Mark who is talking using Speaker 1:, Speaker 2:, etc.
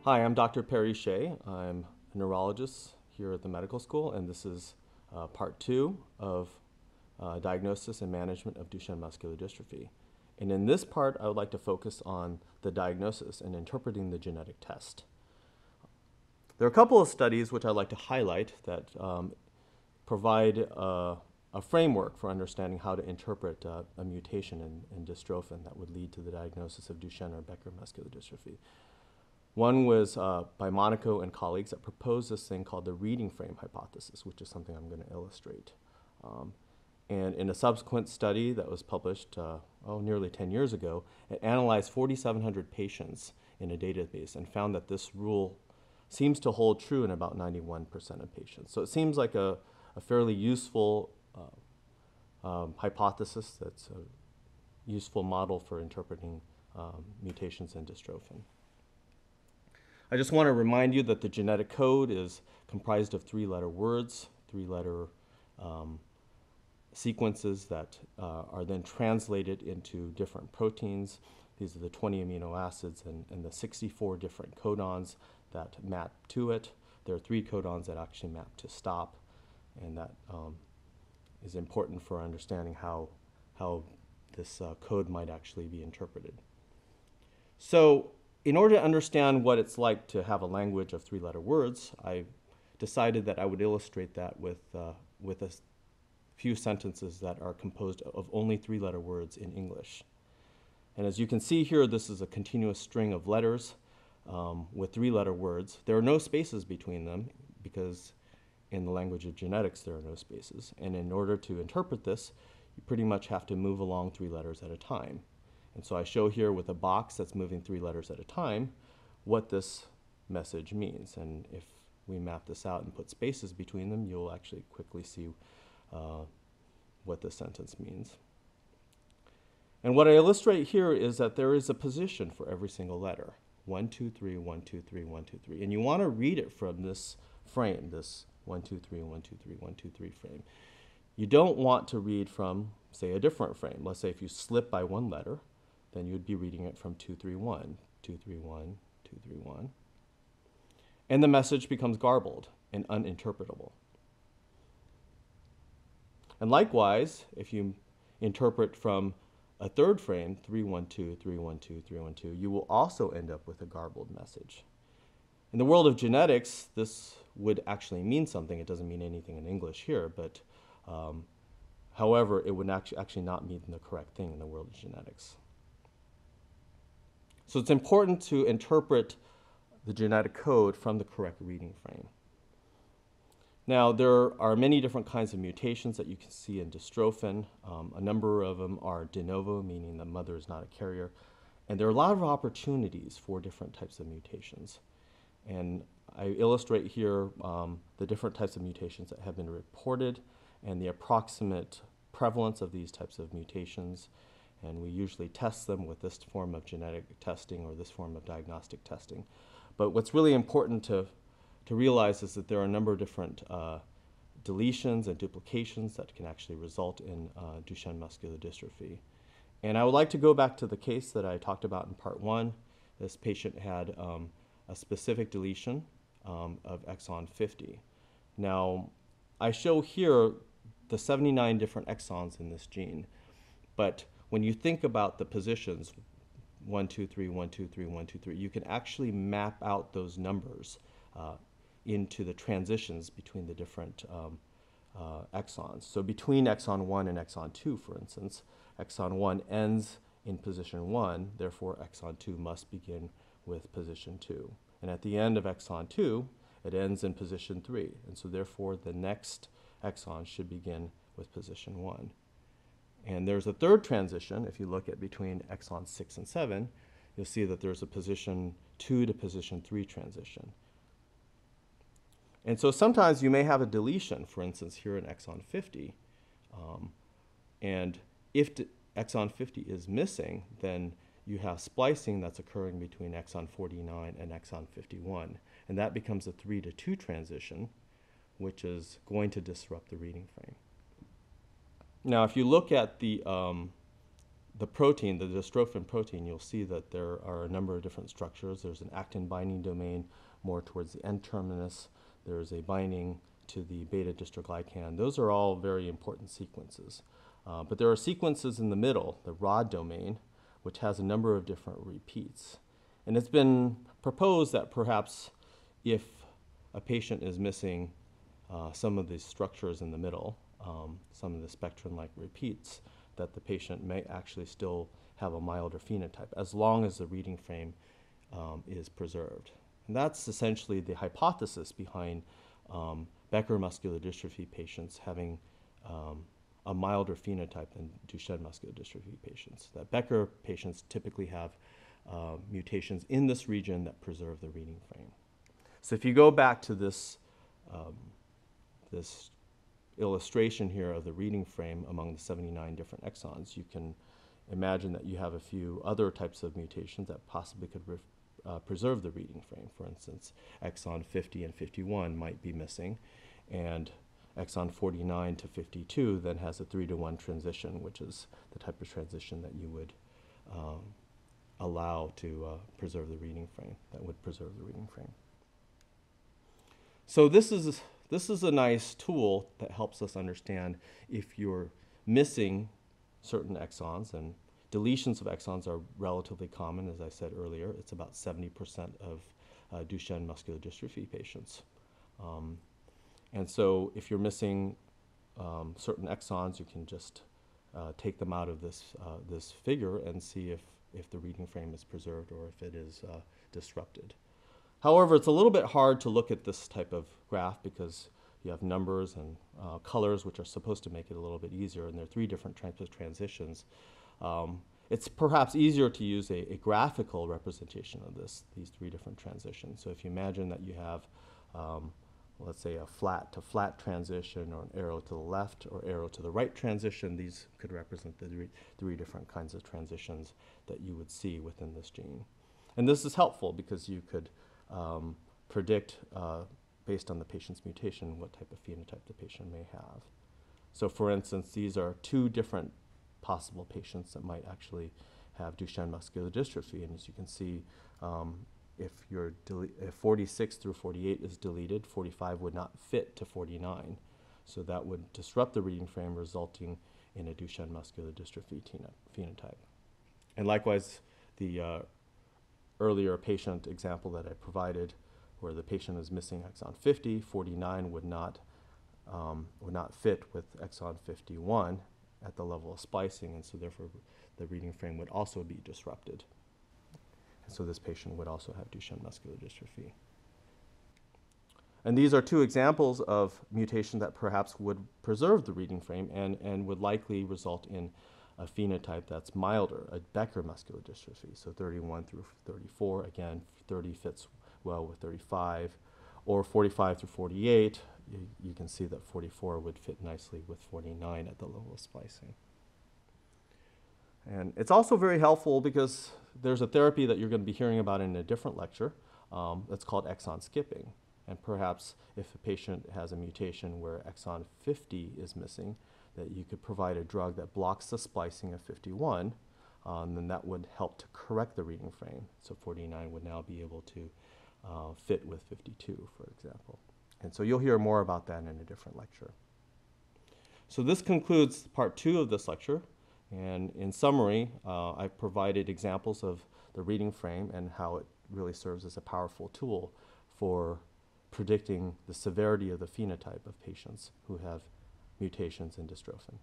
Speaker 1: Hi, I'm Dr. Perry Shieh. I'm a neurologist here at the medical school, and this is part 2 of diagnosis and management of Duchenne muscular dystrophy. And in this part, I would like to focus on the diagnosis and interpreting the genetic test. There are a couple of studies which I'd like to highlight that provide a framework for understanding how to interpret a mutation in dystrophin that would lead to the diagnosis of Duchenne or Becker muscular dystrophy. One was by Monaco and colleagues that proposed this thing called the reading frame hypothesis, which is something I'm going to illustrate. And in a subsequent study that was published nearly 10 years ago, it analyzed 4,700 patients in a database and found that this rule seems to hold true in about 91% of patients. So it seems like a fairly useful hypothesis that's a useful model for interpreting mutations in dystrophin. I just want to remind you that the genetic code is comprised of 3-letter words, 3-letter sequences that are then translated into different proteins. These are the 20 amino acids and the 64 different codons that map to it. There are 3 codons that actually map to stop, and that is important for understanding how this code might actually be interpreted. So in order to understand what it's like to have a language of 3-letter words, I decided that I would illustrate that with a few sentences that are composed of only 3-letter words in English. And as you can see here, this is a continuous string of letters with 3-letter words. There are no spaces between them because in the language of genetics there are no spaces. And in order to interpret this, you pretty much have to move along 3 letters at a time. And so I show here with a box that's moving 3 letters at a time what this message means. And if we map this out and put spaces between them, you'll actually quickly see what this sentence means. And what I illustrate here is that there is a position for every single letter. 1, 2, 3, 1, 2, 3, 1, 2, 3. And you want to read it from this frame, this 1, 2, 3, 1, 2, 3, 1, 2, 3 frame. You don't want to read from, say, a different frame. Let's say if you slip by 1 letter, then you'd be reading it from 2, 3, 1, 2, 3, 1, 2, 3, 1. And the message becomes garbled and uninterpretable. And likewise, if you interpret from a 3rd frame, 3, 1, 2, 3, 1, 2, 3, 1, 2, you will also end up with a garbled message. In the world of genetics, this would actually mean something. It doesn't mean anything in English here, but however, it would actually not mean the correct thing in the world of genetics. So it's important to interpret the genetic code from the correct reading frame. Now, there are many different kinds of mutations that you can see in dystrophin. A number of them are de novo, meaning the mother is not a carrier. And there are a lot of opportunities for different types of mutations. And I illustrate here the different types of mutations that have been reported and the approximate prevalence of these types of mutations. And we usually test them with this form of genetic testing or this form of diagnostic testing. But what's really important to realize is that there are a number of different deletions and duplications that can actually result in Duchenne muscular dystrophy. And I would like to go back to the case that I talked about in part 1. This patient had a specific deletion of exon 50. Now, I show here the 79 different exons in this gene, but when you think about the positions, 1, 2, 3, 1, 2, 3, 1, 2, 3, you can actually map out those numbers into the transitions between the different exons. So between exon 1 and exon 2, for instance, exon 1 ends in position 1, therefore exon 2 must begin with position 2. And at the end of exon 2, it ends in position 3, and so therefore the next exon should begin with position 1. And there's a 3rd transition. If you look at between exons 6 and 7, you'll see that there's a position 2 to position 3 transition. And so sometimes you may have a deletion, for instance, here in exon 50. And if exon 50 is missing, then you have splicing that's occurring between exon 49 and exon 51. And that becomes a 3 to 2 transition, which is going to disrupt the reading frame. Now, if you look at the the protein, the dystrophin protein, you'll see that there are a number of different structures. There's an actin binding domain more towards the N-terminus. There's a binding to the beta-dystroglycan. Those are all very important sequences. But there are sequences in the middle, the rod domain, which has a number of different repeats. And it's been proposed that perhaps if a patient is missing some of these structures in the middle, some of the spectrin-like repeats, that the patient may actually still have a milder phenotype as long as the reading frame is preserved. And that's essentially the hypothesis behind Becker muscular dystrophy patients having a milder phenotype than Duchenne muscular dystrophy patients. That Becker patients typically have mutations in this region that preserve the reading frame. So if you go back to this, this illustration here of the reading frame among the 79 different exons, you can imagine that you have a few other types of mutations that possibly could preserve the reading frame. For instance, exon 50 and 51 might be missing, and exon 49 to 52 then has a 3-to-1 transition, which is the type of transition that you would allow to preserve the reading frame, that would preserve the reading frame. So this is a nice tool that helps us understand if you're missing certain exons, and deletions of exons are relatively common, as I said earlier. It's about 70% of Duchenne muscular dystrophy patients. And so if you're missing certain exons, you can just take them out of this figure and see if the reading frame is preserved or if it is disrupted. However, it's a little bit hard to look at this type of graph because you have numbers and colors, which are supposed to make it a little bit easier, and there are 3 different types of transitions. It's perhaps easier to use a graphical representation of these 3 different transitions. So if you imagine that you have, let's say, a flat to flat transition, or an arrow to the left or arrow to the right transition, these could represent the 3 different kinds of transitions that you would see within this gene. And this is helpful because you could predict, based on the patient's mutation, what type of phenotype the patient may have. So for instance, these are 2 different possible patients that might actually have Duchenne muscular dystrophy. And as you can see, if 46 through 48 is deleted, 45 would not fit to 49. So that would disrupt the reading frame, resulting in a Duchenne muscular dystrophy phenotype. And likewise, the earlier patient example that I provided, where the patient is missing exon 50, 49 would not fit with exon 51 at the level of splicing, and so therefore the reading frame would also be disrupted. And so this patient would also have Duchenne muscular dystrophy. And these are 2 examples of mutation that perhaps would preserve the reading frame and would likely result in a phenotype that's milder, a Becker muscular dystrophy. So 31 through 34, again, 30 fits well with 35, or 45 through 48, you can see that 44 would fit nicely with 49 at the level of splicing. And it's also very helpful because there's a therapy that you're going to be hearing about in a different lecture that's called exon skipping. And perhaps if a patient has a mutation where exon 50 is missing, that you could provide a drug that blocks the splicing of 51, then that would help to correct the reading frame. So 49 would now be able to fit with 52, for example. And so you'll hear more about that in a different lecture. So this concludes part 2 of this lecture. And in summary, I've provided examples of the reading frame and how it really serves as a powerful tool for predicting the severity of the phenotype of patients who have mutations in dystrophin.